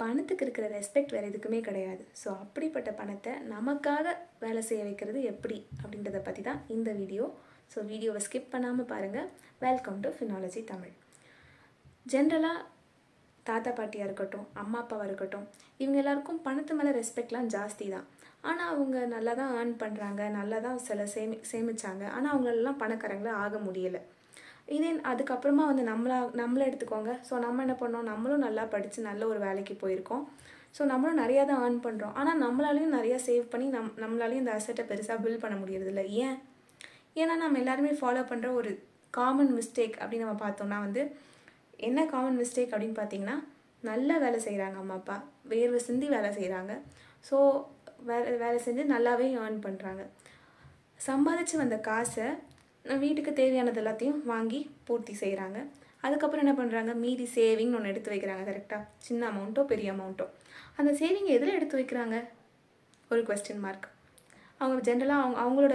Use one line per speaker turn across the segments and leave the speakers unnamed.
பணத்துக்கு இருக்கிற ரெஸ்பெக்ட் வேறு எதுக்குமே கிடையாது. ஸோ அப்படிப்பட்ட பணத்தை நமக்காக வேலை செய்ய வைக்கிறது எப்படி அப்படின்றத பற்றி தான் இந்த வீடியோ. ஸோ வீடியோவை ஸ்கிப் பண்ணாமல் பாருங்கள். Welcome to Finology Tamil. ஜென்ரலாக தாத்தா பாட்டியாக இருக்கட்டும், அம்மா அப்பாவாக இருக்கட்டும், இவங்க எல்லாருக்கும் பணத்து மேலே ரெஸ்பெக்ட்லாம் ஜாஸ்தி தான். ஆனால் அவங்க நல்லா தான் ஏர்ன் பண்ணுறாங்க, நல்லா தான் சில சேமிச்சாங்க. ஆனால் அவங்களெல்லாம் பணக்காரங்களாக ஆக முடியலை. இதே அதுக்கப்புறமா வந்து நம்மளை எடுத்துக்கோங்க. ஸோ நம்ம என்ன பண்ணோம், நம்மளும் நல்லா படித்து நல்ல ஒரு வேலைக்கு போயிருக்கோம். ஸோ நம்மளும் நிறையா தான் ஏர்ன் பண்ணுறோம். ஆனால் நம்மளாலையும் நிறையா சேவ் பண்ணி நம்மளாலையும் இந்த அசெட்டை பெருசாக பில்ட் பண்ண முடியறதில்ல. ஏன்னா நம்ம எல்லாருமே ஃபாலோ பண்ணுற ஒரு காமன் மிஸ்டேக் அப்படின்னு நம்ம பார்த்தோம்னா வந்து என்ன காமன் மிஸ்டேக் அப்படின்னு பார்த்தீங்கன்னா, நல்லா வேலை செய்கிறாங்க அம்மா அப்பா, வேர்வை சிந்தி வேலை செய்கிறாங்க. ஸோ வேலை செஞ்சு நல்லாவே ஏர்ன் பண்ணுறாங்க. சம்பாதிச்சு வந்த காசை வீட்டுக்கு தேவையானது எல்லாத்தையும் வாங்கி பூர்த்தி செய்கிறாங்க. அதுக்கப்புறம் என்ன பண்ணுறாங்க, மீதி சேவிங்னு ஒன்று எடுத்து வைக்கிறாங்க. கரெக்டாக சின்ன அமௌண்ட்டோ பெரிய அமௌண்ட்டோ, அந்த சேவிங் எதில் எடுத்து வைக்கிறாங்க, ஒரு கொஸ்டின் மார்க். அவங்க ஜென்ரலாக அவங்களோட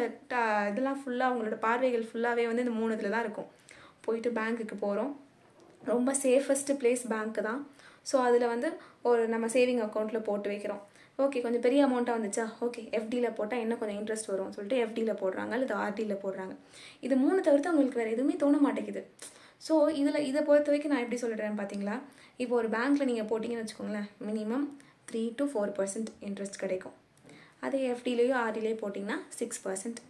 இதெல்லாம் ஃபுல்லாக, அவங்களோட பார்வைகள் ஃபுல்லாகவே வந்து இந்த 3 இதில் தான் இருக்கும். போயிட்டு பேங்க்குக்கு போகிறோம், ரொம்ப சேஃபஸ்ட்டு பிளேஸ் பேங்க்கு தான். ஸோ அதில் வந்து ஒரு நம்ம சேவிங் அக்கௌண்ட்டில் போட்டு வைக்கிறோம். ஓகே, கொஞ்சம் பெரிய அமௌண்ட்டாக வந்துச்சா, ஓகே எஃப்டியில் போட்டால் இன்னும் கொஞ்சம் இன்ட்ரெஸ்ட் வரும் சொல்லிட்டு எஃப்டியில் போடுறாங்க, அல்லது ஆர்டியில் போடுறாங்க. இது 3 தவிர்த்து அவங்களுக்கு வேறு எதுவுமே தோண மாட்டேங்குது. ஸோ இதை பொறுத்த வரைக்கும் நான் எப்படி சொல்லிடுறேன்னு பார்த்தீங்களா, இப்போ ஒரு பேங்க்கில் நீங்கள் போட்டிங்கன்னு வச்சுக்கோங்களேன், மினிமம் 3 to 4% இன்ட்ரெஸ்ட் கிடைக்கும். அதே எஃப்டிலேயோ ஆர்டிலேயோ போட்டிங்கன்னா 6%,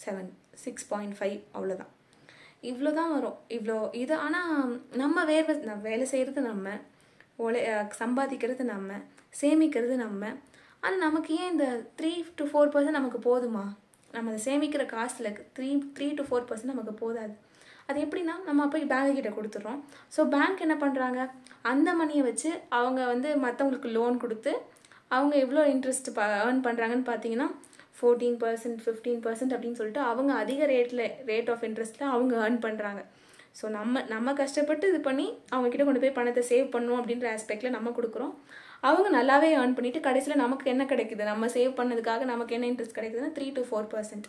6.5 அவ்வளோதான். இவ்வளோ தான் வரும். இது ஆனால் நம்ம வேலை செய்கிறது நம்ம, சம்பாதிக்கிறது நம்ம, சேமிக்கிறது நம்ம. ஆனால் நமக்கு ஏன் இந்த 3 to 4% நமக்கு போதுமா? நம்ம அதை சேமிக்கிற காசில் 3 to 4% நமக்கு போதாது. அது எப்படின்னா, நம்ம போய் பேங்க்கிட்ட கொடுத்துட்றோம். ஸோ பேங்க் என்ன பண்ணுறாங்க, அந்த மணியை வச்சு அவங்க வந்து மற்றவங்களுக்கு லோன் கொடுத்து அவங்க எவ்வளோ இன்ட்ரெஸ்ட் ஏர்ன் பண்ணுறாங்கன்னு பார்த்தீங்கன்னா 14%, 15% அப்படின்னு சொல்லிட்டு அவங்க அதிக ரேட் ஆஃப் இன்ட்ரெஸ்ட்டில் அவங்க ஏர்ன் பண்ணுறாங்க. ஸோ நம்ம கஷ்டப்பட்டு இது பண்ணி அவங்கக்கிட்ட கொண்டு போய் பணத்தை சேவ் பண்ணணும் அப்படின்ற ஆஸ்பெக்டில் நம்ம கொடுக்குறோம். அவங்க நல்லாவே ஏர்ன் பண்ணிவிட்டு கடைசியில் நமக்கு என்ன கிடைக்குது, நம்ம சேவ் பண்ணதுக்காக நமக்கு என்ன இன்ட்ரெஸ்ட் கிடைக்குதுன்னா 3 to 4%.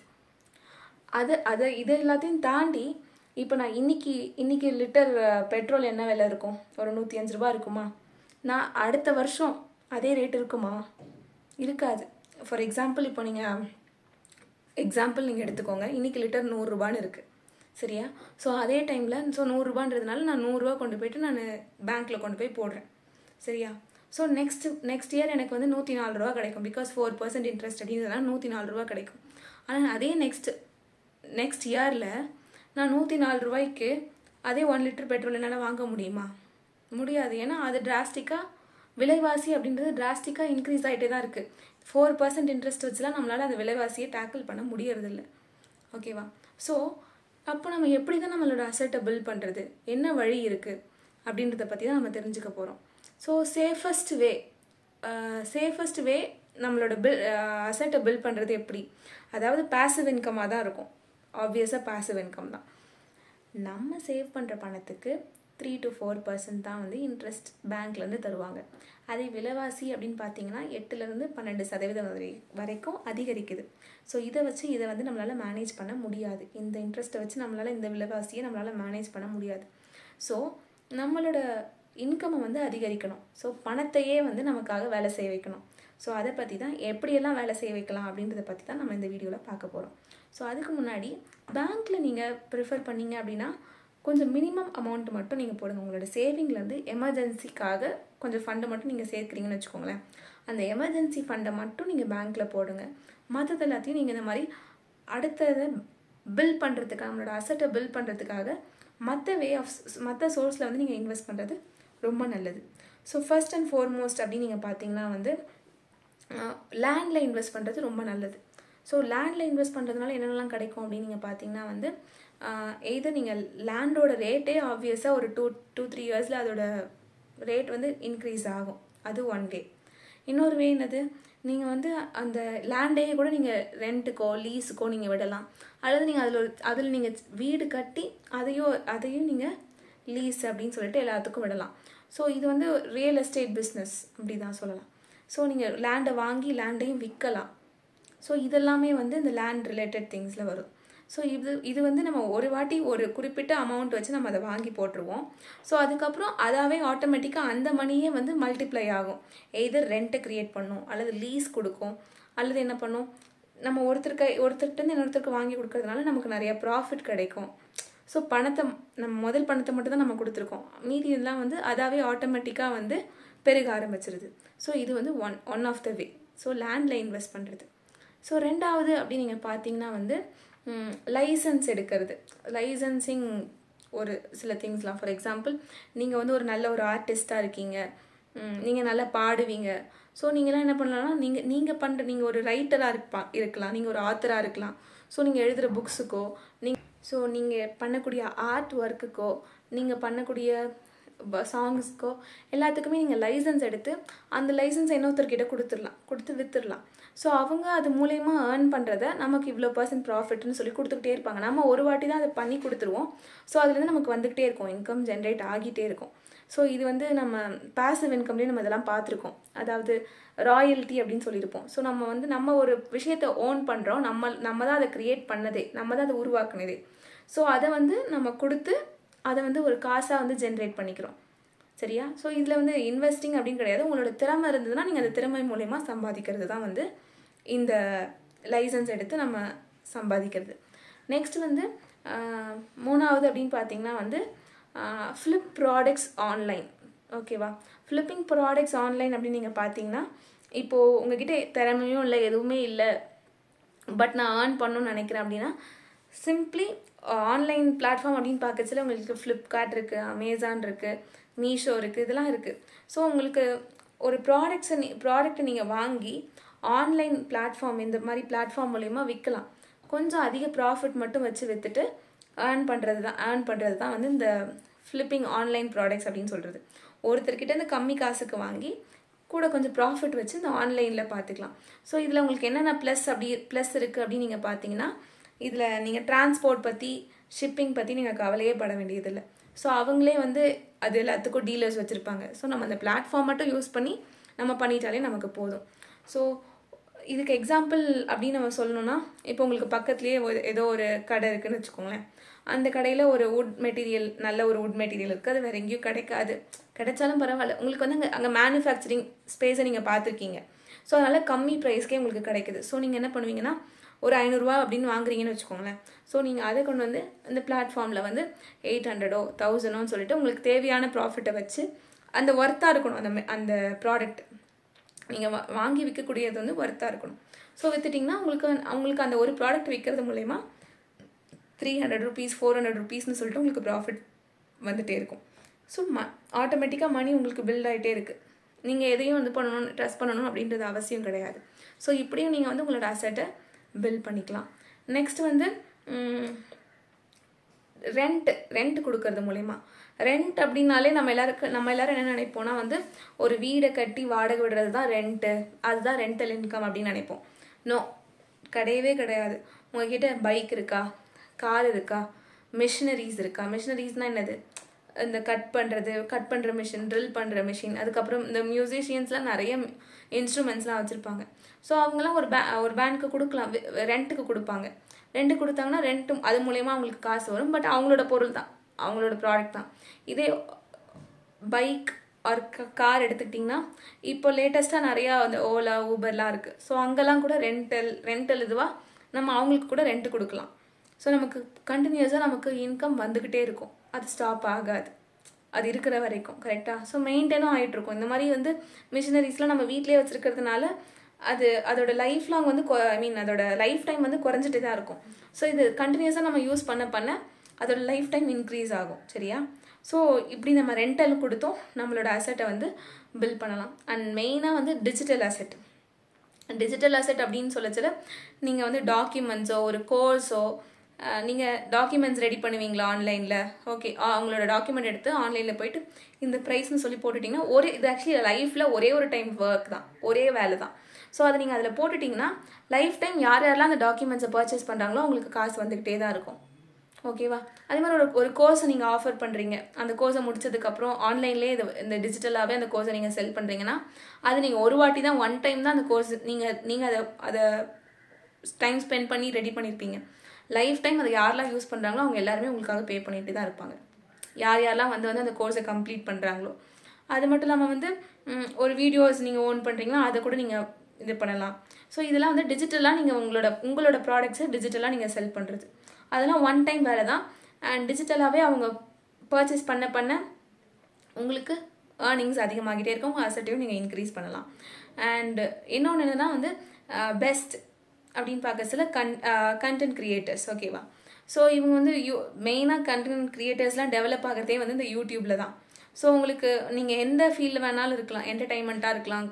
இது எல்லாத்தையும் தாண்டி இப்போ நான் இன்னைக்கு லிட்டர் பெட்ரோல் என்ன விலை இருக்கும், ஒரு 105 ரூபா இருக்குமா? நான் அடுத்த வருஷம் அதே ரேட் இருக்குமா? இருக்காது. ஃபார் எக்ஸாம்பிள் இப்போ நீங்கள் எடுத்துக்கோங்க, இன்றைக்கி லிட்டர் 100 ரூபான்னு இருக்குது, சரியா? ஸோ அதே டைமில் 100 ரூபான்றதுனால நான் 100 ரூபா கொண்டு போய்ட்டு நான் பேங்க்கில் கொண்டு போய் போடுறேன், சரியா? ஸோ நெக்ஸ்ட் இயர் எனக்கு வந்து 104 ரூபா கிடைக்கும். பிகாஸ் 4% இன்ட்ரெஸ்ட் அப்படின்றதுனால 104 ரூபா கிடைக்கும். ஆனால் அதே நெக்ஸ்ட் இயரில் நான் 104 ரூபாய்க்கு அதே 1 லிட்டர் பெட்ரோல் என்னால் வாங்க முடியுமா? முடியாது. ஏன்னா அது டிராஸ்டிக்காக விலைவாசி அப்படின்றது டிராஸ்டிக்காக இன்க்ரீஸ் ஆகிட்டே தான் இருக்குது. 4% இன்ட்ரெஸ்ட் வச்சுலாம் நம்மளால் அந்த விலைவாசியை டேக்கிள் பண்ண முடியறதில்ல. ஓகேவா? ஸோ அப்போ நம்ம எப்படி தான் நம்மளோட அசெட்டை பில்ட் பண்ணுறது, என்ன வழி இருக்குது அப்படின்றத பற்றி தான் நம்ம தெரிஞ்சுக்க போகிறோம். ஸோ சேஃபஸ்ட் வே நம்மளோட அசெட்டை பில்ட் பண்ணுறது எப்படி, அதாவது பாசிவ் இன்கமாக தான் இருக்கும். ஆப்வியஸாக பாசிவ் இன்கம் தான். நம்ம சேவ் பண்ணுற பணத்துக்கு 3 to 4% தான் வந்து இன்ட்ரெஸ்ட் பேங்க்லேருந்து தருவாங்க. அதே விலைவாசி அப்படின்னு பார்த்தீங்கன்னா 8லேருந்து 12% வரைக்கும் அதிகரிக்குது. ஸோ இதை வந்து நம்மளால் மேனேஜ் பண்ண முடியாது. இந்த இன்ட்ரெஸ்ட்டை வச்சு நம்மளால் இந்த விலைவாசியை நம்மளால் மேனேஜ் பண்ண முடியாது. ஸோ நம்மளோட இன்கம்மை வந்து அதிகரிக்கணும். ஸோ பணத்தையே வந்து நமக்காக வேலை செய்ய வைக்கணும். ஸோ அதை பற்றி தான் எப்படியெல்லாம் வேலை செய்ய வைக்கலாம் அப்படின்றத பற்றி தான் நம்ம இந்த வீடியோவில் பார்க்க போகிறோம். ஸோ அதுக்கு முன்னாடி பேங்க்கில் நீங்கள் ப்ரிஃபர் பண்ணீங்க அப்படின்னா கொஞ்சம் மினிமம் அமௌண்ட் மட்டும் நீங்கள் போடுங்க. உங்களோட சேவிங்லேருந்து எமர்ஜென்சிக்காக கொஞ்சம் ஃபண்டை மட்டும் நீங்கள் சேர்க்குறீங்கன்னு வச்சுக்கோங்களேன். அந்த எமர்ஜென்சி ஃபண்டை மட்டும் நீங்கள் பேங்க்கில் போடுங்க. மற்றது எல்லாத்தையும் நீங்கள் இந்த மாதிரி அடுத்ததை பில்ட் பண்ணுறதுக்காக, நம்மளோட அசெட்டை பில்ட் பண்ணுறதுக்காக மற்ற சோர்ஸில் வந்து நீங்கள் இன்வெஸ்ட் பண்ணுறது ரொம்ப நல்லது. ஸோ ஃபர்ஸ்ட் அண்ட் ஃபார்மோஸ்ட் அப்படின்னு நீங்கள் பார்த்தீங்கன்னா வந்து லேண்டில் இன்வெஸ்ட் பண்ணுறது ரொம்ப நல்லது. ஸோ லேண்டில் இன்வெஸ்ட் பண்ணுறதுனால என்னென்னலாம் கிடைக்கும் அப்படின்னு நீங்கள் பார்த்தீங்கன்னா வந்து எய்தர் நீங்கள் லேண்டோட ரேட்டே ஆப்வியஸாக ஒரு 2-3 இயர்ஸில் அதோட ரேட் வந்து இன்க்ரீஸ் ஆகும். அது ஒன் வே. இன்னொரு வே என்னது, நீங்கள் வந்து அந்த லேண்டே கூட நீங்கள் ரெண்ட்டுக்கோ லீஸுக்கோ நீங்கள் விடலாம். அல்லது நீங்கள் அதில் நீங்கள் வீடு கட்டி அதையும் நீங்கள் லீஸ் அப்படின்னு சொல்லிட்டு எல்லாத்துக்கும் விடலாம். ஸோ இது வந்து ரியல் எஸ்டேட் பிஸ்னஸ் அப்படி தான் சொல்லலாம். ஸோ நீங்கள் லேண்டை வாங்கி லேண்டையும் விற்கலாம். ஸோ இதெல்லாமே வந்து இந்த லேண்ட் ரிலேட்டட் திங்ஸில் வரும். ஸோ இது வந்து நம்ம ஒரு வாட்டி ஒரு குறிப்பிட்ட அமௌண்ட் வச்சு நம்ம அதை வாங்கி போட்டுருவோம். ஸோ அதுக்கப்புறம் அதாவே ஆட்டோமேட்டிக்காக அந்த மணியே வந்து மல்டிப்ளை ஆகும். எய்தர் ரெண்ட்டை க்ரியேட் பண்ணும், அல்லது லீஸ் கொடுக்கும், அல்லது என்ன பண்ணும், நம்ம ஒருத்தர்கிட்ட இன்னொருத்தருக்கு வாங்கி கொடுக்கறதுனால நமக்கு நிறைய ப்ராஃபிட் கிடைக்கும். ஸோ நம்ம முதல் பணத்தை மட்டும் தான் நம்ம கொடுத்துருக்கோம், மீதி இதெல்லாம் வந்து அதாவே ஆட்டோமேட்டிக்காக வந்து பெருக ஆரம்பிச்சிருது. ஸோ இது வந்து one of the way. So லேண்டில் இன்வெஸ்ட் பண்ணுறது. ஸோ ரெண்டாவது அப்படி நீங்கள் பார்த்தீங்கன்னா வந்து லைசன்ஸ் எடுக்கிறது. லைசன்சிங் ஒரு சில திங்ஸ்லாம், ஃபார் எக்ஸாம்பிள் நீங்கள் வந்து ஒரு நல்ல ஒரு ஆர்டிஸ்டாக இருக்கீங்க, நீங்கள் நல்லா பாடுவீங்க. ஸோ நீங்களாம் என்ன பண்ணலாம்னா நீங்கள் ஒரு ரைட்டராக இருக்கலாம், நீங்கள் ஒரு ஆத்தராக இருக்கலாம். ஸோ நீங்கள் எழுதுகிற புக்ஸுக்கோ நீங்கள் பண்ணக்கூடிய ஆர்ட் ஒர்க்குக்கோ நீங்கள் பண்ணக்கூடிய சாங்ஸ்க்கோ எல்லாத்துக்குமே நீங்கள் லைசன்ஸ் எடுத்து அந்த லைசன்ஸை இன்னொருத்தர்கிட்ட கொடுத்து விற்றுடலாம். ஸோ அவங்க அது மூலயமா ஏர்ன் பண்ணுறத நமக்கு இவ்வளோ % ப்ராஃபிட்னு சொல்லி கொடுத்துக்கிட்டே இருப்பாங்க. நம்ம ஒரு வாட்டி தான் அதை பண்ணி கொடுத்துருவோம். ஸோ அதுலேருந்து நமக்கு வந்துக்கிட்டே இருக்கும், இன்கம் ஜென்ரேட் ஆகிட்டே இருக்கும். ஸோ இது வந்து நம்ம பேசிவ் இன்கம்லேயே நம்ம இதெல்லாம் பார்த்துருக்கோம். அதாவது ராயல்ட்டி அப்படின்னு சொல்லியிருப்போம். ஸோ நம்ம ஒரு விஷயத்தை ஓன் பண்ணுறோம், நம்ம தான் அதை க்ரியேட் பண்ணதே, நம்ம தான் அதை உருவாக்குனதே. ஸோ அதை வந்து நம்ம கொடுத்து அதை வந்து ஒரு காசாக வந்து ஜென்ரேட் பண்ணிக்கிறோம். சரியா? ஸோ இதில் வந்து இன்வெஸ்டிங் அப்படின்னு கிடையாது. உங்களோட திறமை இருந்ததுன்னா நீங்கள் அந்த திறமை மூலயமா சம்பாதிக்கிறது தான் வந்து இந்த லைசன்ஸ் எடுத்து நம்ம சம்பாதிக்கிறது. நெக்ஸ்ட் வந்து மூணாவது அப்படின்னு பார்த்தீங்கன்னா வந்து ஃப்ளிப் ப்ராடக்ட்ஸ் ஆன்லைன். ஓகேவா? ஃப்ளிப்பிங் ப்ராடக்ட்ஸ் ஆன்லைன் அப்படின்னு நீங்கள் பார்த்தீங்கன்னா, இப்போது உங்ககிட்ட திறமையும் இல்லை, எதுவுமே இல்லை, பட் நான் ஏர்ன் பண்ணணும்னு நினைக்கிறேன் அப்படின்னா, சிம்பிளி ஆன்லைன் பிளாட்ஃபார்ம் அப்படின்னு பார்க்கறதுல உங்களுக்கு ஃப்ளிப்கார்ட் இருக்குது, அமேசான் இருக்குது, மீஷோ இருக்குது, இதெல்லாம் இருக்குது. ஸோ உங்களுக்கு ஒரு ப்ராடக்ட்டை நீங்கள் வாங்கி ஆன்லைன் பிளாட்ஃபார்ம், இந்த மாதிரி பிளாட்ஃபார்ம் மூலயமா விற்கலாம். கொஞ்சம் அதிக ப்ராஃபிட் மட்டும் வச்சு விற்றுட்டு ஏர்ன் பண்ணுறது தான் வந்து இந்த ஃப்ளிப்பிங் ஆன்லைன் ப்ராடக்ட்ஸ் அப்படின்னு சொல்கிறது. ஒருத்தர்கிட்ட கம்மி காசுக்கு வாங்கி கூட கொஞ்சம் ப்ராஃபிட் வச்சு இந்த ஆன்லைனில் பார்த்துக்கலாம். ஸோ இதில் உங்களுக்கு என்னென்ன ப்ளஸ் இருக்குது அப்படின்னு நீங்கள் பார்த்தீங்கன்னா, இதில் நீங்கள் டிரான்ஸ்போர்ட் பற்றி, ஷிப்பிங் பற்றி நீங்கள் கவலையே பட வேண்டியதில்லை. ஸோ அவங்களே வந்து அது எல்லாத்துக்கும் டீலர்ஸ் வச்சுருப்பாங்க. ஸோ நம்ம அந்த பிளாட்ஃபார்ம் மட்டும் யூஸ் பண்ணி நம்ம பண்ணிட்டாலே நமக்கு போதும். ஸோ இதுக்கு எக்ஸாம்பிள் அப்படின்னு நம்ம சொல்லணும்னா, இப்போ உங்களுக்கு பக்கத்துலேயே ஏதோ ஒரு கடை இருக்குதுன்னு வச்சுக்கோங்களேன். அந்த கடையில் ஒரு நல்ல ஒரு வுட் மெட்டீரியல் இருக்குது, அது வேறு எங்கேயும் கிடைச்சாலும் பரவாயில்ல, உங்களுக்கு வந்து அங்கே மேனுஃபேக்சரிங் ஸ்பேஸை நீங்கள் பார்த்துருக்கீங்க. ஸோ அதனால் கம்மி ப்ரைஸ்க்கே உங்களுக்கு கிடைக்குது. ஸோ நீங்கள் என்ன பண்ணுவீங்கன்னா, ஒரு 500 அப்படின்னு வாங்குறீங்கன்னு வச்சுக்கோங்களேன். ஸோ நீங்கள் அதை கொண்டு வந்து இந்த பிளாட்ஃபார்மில் வந்து 800 1000 சொல்லிட்டு உங்களுக்கு தேவையான ப்ராஃபிட்டை வச்சு அந்த ஒர்த்தாக இருக்கணும். அந்த ப்ராடக்ட் நீங்கள் வாங்கி விற்கக்கூடியது வந்து ஒர்த்தாக இருக்கணும். ஸோ விற்றுட்டிங்கன்னா அவங்களுக்கு அந்த ஒரு ப்ராடக்ட் விற்கிறது மூலயமா 300 rupees 400 rupeesனு சொல்லிட்டு உங்களுக்கு ப்ராஃபிட் வந்துகிட்டே இருக்கும். ஸோ ஆட்டோமேட்டிக்காக மணி உங்களுக்கு பில்ட் ஆகிட்டே இருக்குது. நீங்கள் எதையும் வந்து ட்ரஸ்ட் பண்ணணும் அப்படின்றது அவசியம் கிடையாது. ஸோ இப்படியும் நீங்கள் வந்து உங்களோட அசட்டை பில்ட் பண்ணிக்கலாம். நெக்ஸ்ட் வந்து ரெண்ட் கொடுக்கறது மூலயமா. ரெண்ட் அப்படின்னாலே நம்ம எல்லாரும் என்ன நினைப்போம்னா வந்து ஒரு வீடை கட்டி வாடகை விடுறது தான் ரெண்ட்டு, அதுதான் ரெண்டல் இன்கம் அப்படின்னு நினைப்போம். நோ, கிடையவே கிடையாது. உங்ககிட்ட பைக் இருக்கா, கார் இருக்கா, மிஷினரிஸ் இருக்கா? மிஷினரிஸ்னால் என்னது? இந்த கட் பண்ணுற மிஷின், ட்ரில் பண்ணுற மிஷின், அதுக்கப்புறம் இந்த மியூசிஷியன்ஸ்லாம் நிறைய இன்ஸ்ட்ருமெண்ட்ஸ்லாம் வச்சுருப்பாங்க. ஸோ அவங்களாம் ஒரு பேங்க்கு கொடுக்கலாம், ரெண்ட்டுக்கு கொடுப்பாங்க. ரெண்ட்டு கொடுத்தாங்கன்னா ரெண்ட்டும் அது மூலயமா அவங்களுக்கு காசு வரும். பட் அவங்களோட பொருள் தான், அவங்களோட ப்ராடக்ட் தான். இதே பைக் ஆர் கார் எடுத்துக்கிட்டிங்கன்னா, இப்போ லேட்டஸ்ட்டாக நிறையா அந்த ஓலா ஊபர்லாம் இருக்குது. ஸோ அங்கெல்லாம் கூட ரெண்டல் இதுவாக நம்ம அவங்களுக்கு கூட ரெண்ட்டு கொடுக்கலாம். ஸோ நமக்கு கண்டினியூஸாக நமக்கு இன்கம் வந்துக்கிட்டே இருக்கும், அது ஸ்டாப் ஆகாது, அது இருக்கிற வரைக்கும். கரெக்டாக? ஸோ மெயின்டைனும் ஆகிட்ருக்கும். இந்த மாதிரி வந்து மிஷினரிஸ்லாம் நம்ம வீட்டிலே வச்சுருக்கிறதுனால அதோட லைஃப் லாங் வந்து அதோட லைஃப் டைம் வந்து குறைஞ்சிட்டே தான் இருக்கும். ஸோ இது கண்டினியூஸாக நம்ம யூஸ் பண்ண அதோட லைஃப் டைம் இன்க்ரீஸ் ஆகும். சரியா? ஸோ இப்படி நம்ம ரெண்டல் கொடுத்தோம் நம்மளோட அசட்டை வந்து பில்ட் பண்ணலாம். அண்ட் மெயினாக வந்து டிஜிட்டல் அசெட் அப்படின்னு சொல்லச்சில நீங்கள் வந்து டாக்குமெண்ட்ஸோ ஒரு கோர்ஸோ நீங்கள் டாக்குமெண்ட்ஸ் ரெடி பண்ணுவீங்களா ஆன்லைனில்? ஓகே, அவங்களோட டாக்குமெண்ட் எடுத்து ஆன்லைனில் போயிட்டு இந்த ப்ரைஸ்னு சொல்லி போட்டுட்டிங்கன்னா இது ஆக்சுவலி லைஃப்பில் ஒரே ஒரு டைம் ஒர்க் தான், ஒரே வேலை தான். ஸோ அதை நீங்கள் அதில் போட்டுட்டிங்கன்னா லைஃப் டைம் யாரெல்லாம் அந்த டாக்குமெண்ட்ஸை பர்ச்சேஸ் பண்ணுறாங்களோ அவங்களுக்கு காசு வந்துக்கிட்டே தான் இருக்கும். ஓகேவா? அதே மாதிரி ஒரு கோர்ஸை நீங்கள் ஆஃபர் பண்ணுறீங்க, அந்த கோர்ஸை முடிச்சதுக்கப்புறம் ஆன்லைன்லேயே இந்த டிஜிட்டலாகவே அந்த கோர்ஸை நீங்கள் செல் பண்ணுறீங்கன்னா, அது நீங்கள் ஒரு வாட்டி தான், ஒன் டைம் தான் அந்த கோர்ஸ் நீங்கள் அதை டைம் ஸ்பெண்ட் பண்ணி ரெடி பண்ணியிருப்பீங்க. லைஃப் டைம் அதை யாரெல்லாம் யூஸ் பண்ணுறாங்களோ அவங்க எல்லாருமே உங்களுக்காக பே பண்ணிட்டு தான் இருப்பாங்க. யாரெல்லாம் வந்து அந்த கோர்ஸை கம்ப்ளீட் பண்ணுறாங்களோ. அது மட்டும் இல்லாமல் வந்து ஒரு வீடியோஸ் நீங்கள் ஓன் பண்ணுறீங்களோ அதை கூட நீங்கள் இது பண்ணலாம். ஸோ இதெல்லாம் வந்து டிஜிட்டலாக நீங்கள் உங்களோட ப்ராடக்ட்ஸை டிஜிட்டலாக நீங்கள் செல் பண்ணுறது, அதெல்லாம் ஒன் டைம் வேலை தான். அண்ட் டிஜிட்டலாகவே அவங்க பர்ச்சேஸ் பண்ண உங்களுக்கு ஏர்னிங்ஸ் அதிகமாகிட்டே இருக்கும். உங்கள் அசட்டையும் நீங்கள் இன்க்ரீஸ் பண்ணலாம். அண்ட் இன்னொன்று என்னன்னா வந்து பெஸ்ட் அப்படின்னு பார்க்க சில கண்டென்ட் கிரியேட்டர்ஸ், ஓகேவா? ஸோ இவங்க வந்து மெயினாக கண்டென்ட் கிரியேட்டர்ஸ்லாம் டெவலப் ஆகிறதே வந்து இந்த யூடியூப்பில் தான். ஸோ உங்களுக்கு நீங்கள் எந்த ஃபீல்டில் வேணாலும் இருக்கலாம், என்டர்டைன்மெண்ட்டாக இருக்கலாம்,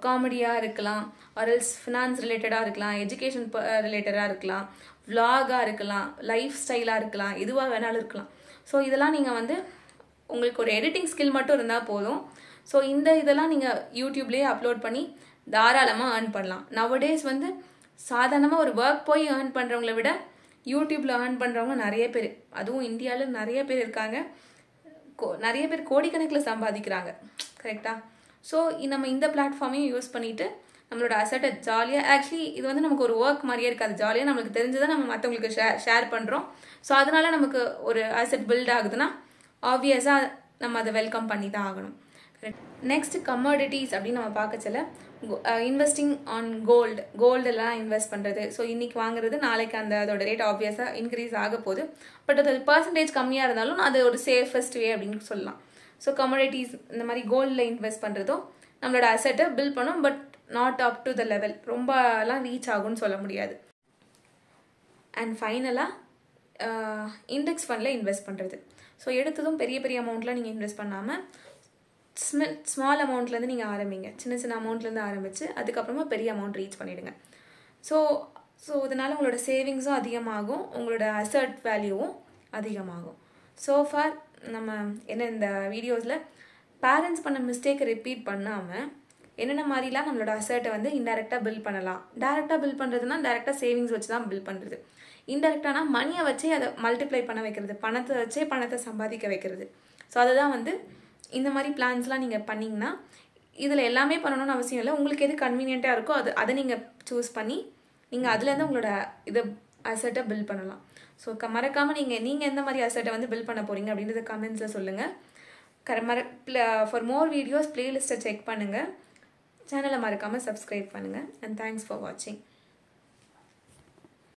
காமெடியாக இருக்கலாம், ஆர்எல்ஸ் ஃபினான்ஸ் ரிலேட்டடாக இருக்கலாம், எஜுகேஷன் ரிலேட்டடாக இருக்கலாம், விலாகாக இருக்கலாம், லைஃப் ஸ்டைலாக இருக்கலாம், எதுவாக வேணாலும் இருக்கலாம். ஸோ இதெல்லாம் நீங்கள் வந்து உங்களுக்கு ஒரு எடிட்டிங் ஸ்கில் மட்டும் இருந்தால் போதும். ஸோ இதெல்லாம் நீங்கள் யூடியூப்லேயே அப்லோட் பண்ணி தாராளமாக ஏர்ன் பண்ணலாம். நவடேஸ் வந்து சாதாரணமாக ஒரு ஒர்க் போய் ஏர்ன் பண்ணுறவங்கள விட யூடியூப்பில் ஏர்ன் பண்ணுறவங்க நிறைய பேர், அதுவும் இந்தியாவில் நிறைய பேர் இருக்காங்க. நிறைய பேர் கோடிக்கணக்கில் சம்பாதிக்கிறாங்க, கரெக்டாக? ஸோ நம்ம இந்த பிளாட்ஃபார்மையும் யூஸ் பண்ணிவிட்டு நம்மளோட அசட்டை ஜாலியாக, ஆக்சுவலி இது வந்து நமக்கு ஒரு ஒர்க் மாதிரியே இருக்காது, ஜாலியாக நம்மளுக்கு தெரிஞ்சதை நம்ம மற்றவங்களுக்கு ஷேர் பண்ணுறோம். ஸோ அதனால நமக்கு ஒரு அசட் பில்ட் ஆகுதுன்னா ஆப்வியஸாக நம்ம அதை வெல்கம் பண்ணி தான் ஆகணும். நெக்ஸ்ட் கமோடிட்டிஸ் அப்படின்னு நம்ம பார்க்கச்சல இன்வெஸ்டிங் ஆன் கோல்டெல்லாம் இன்வெஸ்ட் பண்ணுறது. ஸோ இன்றைக்கி வாங்குறது நாளைக்கு அதோட ரேட் ஆப்வியஸாக இன்க்ரீஸ் ஆக போகுது. பட் அது பர்சன்டேஜ் கம்மியாக இருந்தாலும் அது ஒரு சேஃபஸ்ட் வே அப்படின்னு சொல்லலாம். ஸோ கமோடிட்டிஸ் இந்த மாதிரி கோல்டில் இன்வெஸ்ட் பண்ணுறதும் நம்மளோட அசட்டை பில்ட் பண்ணும். But not up to the level, ரொம்பலாம் ரீச் ஆகும்னு சொல்ல முடியாது. அண்ட் ஃபைனலாக இண்டெக்ஸ் ஃபண்டில் இன்வெஸ்ட் பண்ணுறது. ஸோ எடுத்ததும் பெரிய பெரிய அமௌண்ட்லாம் நீங்கள் இன்வெஸ்ட் பண்ணாமல் ஸ்மால் அமௌண்ட்லேருந்து நீங்கள் ஆரம்பிங்க. சின்ன அமௌண்ட்லேருந்து ஆரம்பித்து அதுக்கப்புறமா பெரிய அமௌண்ட் ரீச் பண்ணிவிடுங்க. ஸோ இதனால் உங்களோட சேவிங்ஸும் அதிகமாகும், உங்களோட அசட் வேல்யூவும் அதிகமாகும். ஸோ ஃபார் நம்ம இந்த வீடியோஸில் பேரண்ட்ஸ் பண்ண மிஸ்டேக்கை ரிப்பீட் பண்ணாமல் என்னென்ன மாதிரிலாம் நம்மளோட அசட்டை வந்து இன்டெரக்டாக பில்ட் பண்ணலாம். டேரெக்டாக பில்ட் பண்ணுறதுனா டேரெக்டாக சேவிங்ஸ் வச்சு தான் பில்ட் பண்ணுறது. இன்டெரக்டானா மணியை வச்சே அதை மல்டிப்ளை பண்ண வைக்கிறது, பணத்தை வச்சே பணத்தை சம்பாதிக்க வைக்கிறது. ஸோ அதை தான் வந்து இந்த மாதிரி பிளான்ஸ்லாம் நீங்கள் பண்ணிங்கன்னா, இதில் எல்லாமே பண்ணணும்னு அவசியம் இல்லை. உங்களுக்கு எது கன்வீனியண்ட்டாக இருக்கோ அதை நீங்கள் சூஸ் பண்ணி நீங்கள் அதுலேருந்து உங்களோட அசட்டை பில்ட் பண்ணலாம். ஸோ மறக்காமல் நீங்கள் எந்த மாதிரி அசட்டை வந்து பில்ட் பண்ண போகிறீங்க அப்படின்றத கமெண்ட்ஸில் சொல்லுங்கள். ஃபார் மோர் வீடியோஸ் பிளேலிஸ்ட்டை செக் பண்ணுங்கள். சேனலை மறக்காமல் சப்ஸ்கிரைப் பண்ணுங்கள். அண்ட் தேங்க்ஸ் ஃபார் வாட்சிங்.